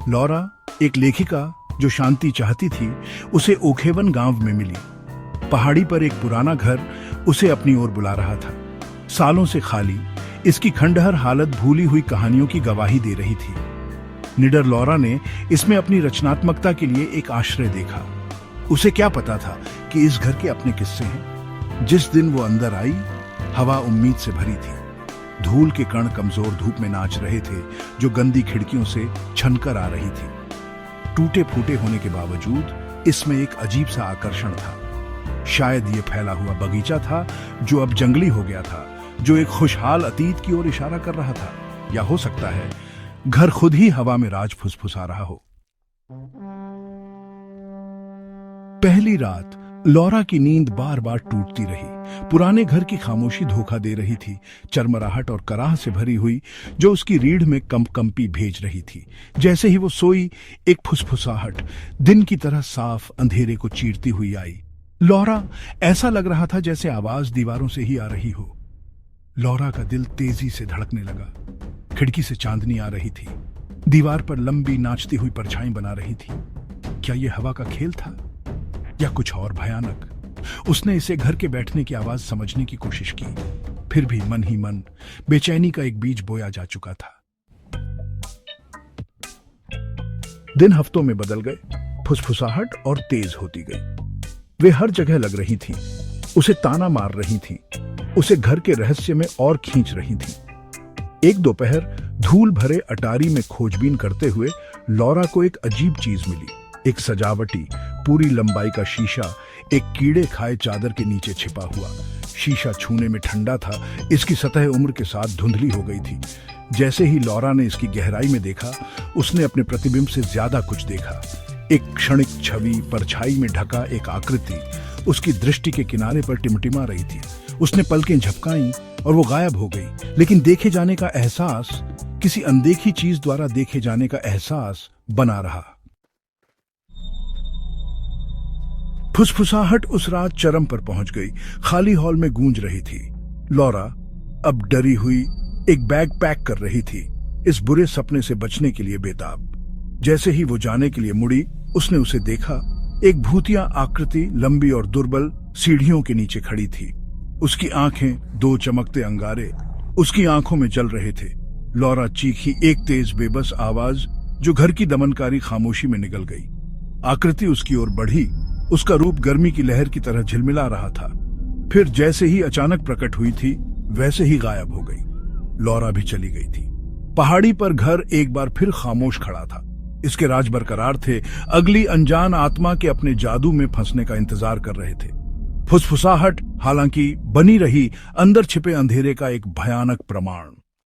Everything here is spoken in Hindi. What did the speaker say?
लौरा, एक लेखिका जो शांति चाहती थी, उसे ओखेवन गांव में मिली। पहाड़ी पर एक पुराना घर उसे अपनी ओर बुला रहा था। सालों से खाली इसकी खंडहर हालत भूली हुई कहानियों की गवाही दे रही थी। निडर लौरा ने इसमें अपनी रचनात्मकता के लिए एक आश्रय देखा। उसे क्या पता था कि इस घर के अपने किस्से हैं। जिस दिन वो अंदर आई, हवा उम्मीद से भरी थी। धूल के कण कमजोर धूप में नाच रहे थे, जो गंदी खिड़कियों से छनकर आ रही थी। टूटे फूटे होने के बावजूद इसमें एक अजीब सा आकर्षण था। शायद ये फैला हुआ बगीचा था जो अब जंगली हो गया था, जो एक खुशहाल अतीत की ओर इशारा कर रहा था। या हो सकता है घर खुद ही हवा में राज फुसफुसा रहा हो। पहली रात लौरा की नींद बार बार टूटती रही। पुराने घर की खामोशी धोखा दे रही थी, चरमराहट और कराह से भरी हुई, जो उसकी रीढ़ में कंपकंपी भेज रही थी। जैसे ही वो सोई, एक फुसफुसाहट दिन की तरह साफ अंधेरे को चीरती हुई आई। लौरा, ऐसा लग रहा था जैसे आवाज दीवारों से ही आ रही हो। लौरा का दिल तेजी से धड़कने लगा। खिड़की से चांदनी आ रही थी, दीवार पर लंबी नाचती हुई परछाई बना रही थी। क्या यह हवा का खेल था या कुछ और भयानक? उसने इसे घर के बैठने की आवाज समझने की कोशिश की, फिर भी मन ही मन बेचैनी का एक बीज बोया जा चुका था। दिन हफ्तों में बदल गए, फुसफुसाहट और तेज होती गई। वे हर जगह लग रही थी, उसे ताना मार रही थी, उसे घर के रहस्य में और खींच रही थी। एक दोपहर धूल भरे अटारी में खोजबीन करते हुए लौरा को एक अजीब चीज मिली। एक सजावटी पूरी लंबाई का शीशा एक कीड़े खाए चादर के नीचे छिपा हुआ। शीशा छूने में ठंडा था, इसकी सतह उम्र के साथ धुंधली हो गई थी। जैसे ही लौरा ने इसकी गहराई में देखा, उसने अपने प्रतिबिंब से ज्यादा कुछ देखा। एक क्षणिक छवि, परछाई में ढका एक आकृति उसकी दृष्टि के किनारे पर टिमटिमा रही थी। उसने पलकें झपकाई और वो गायब हो गई। लेकिन देखे जाने का एहसास, किसी अनदेखी चीज द्वारा देखे जाने का एहसास बना रहा। फुसफुसाहट उस रात चरम पर पहुंच गई। खाली हॉल में गूंज रही थी। लौरा अब डरी हुई एक बैग पैक कर रही थी, इस बुरे सपने से बचने के लिए बेताब। जैसे ही वो जाने के लिए मुड़ी, उसने उसे देखा। एक भूतिया आकृति, लंबी और दुर्बल, सीढ़ियों के नीचे खड़ी थी। उसकी आंखें, दो चमकते अंगारे उसकी आंखों में जल रहे थे। लौरा चीखी, एक तेज बेबस आवाज जो घर की दमनकारी खामोशी में निगल गई। आकृति उसकी ओर बढ़ी, उसका रूप गर्मी की लहर की तरह झिलमिला रहा था। फिर जैसे ही अचानक प्रकट हुई थी, वैसे ही गायब हो गई। लौरा भी चली गई थी। पहाड़ी पर घर एक बार फिर खामोश खड़ा था। इसके राज बरकरार थे, अगली अनजान आत्मा के अपने जादू में फंसने का इंतजार कर रहे थे। फुसफुसाहट हालांकि बनी रही, अंदर छिपे अंधेरे का एक भयानक प्रमाण।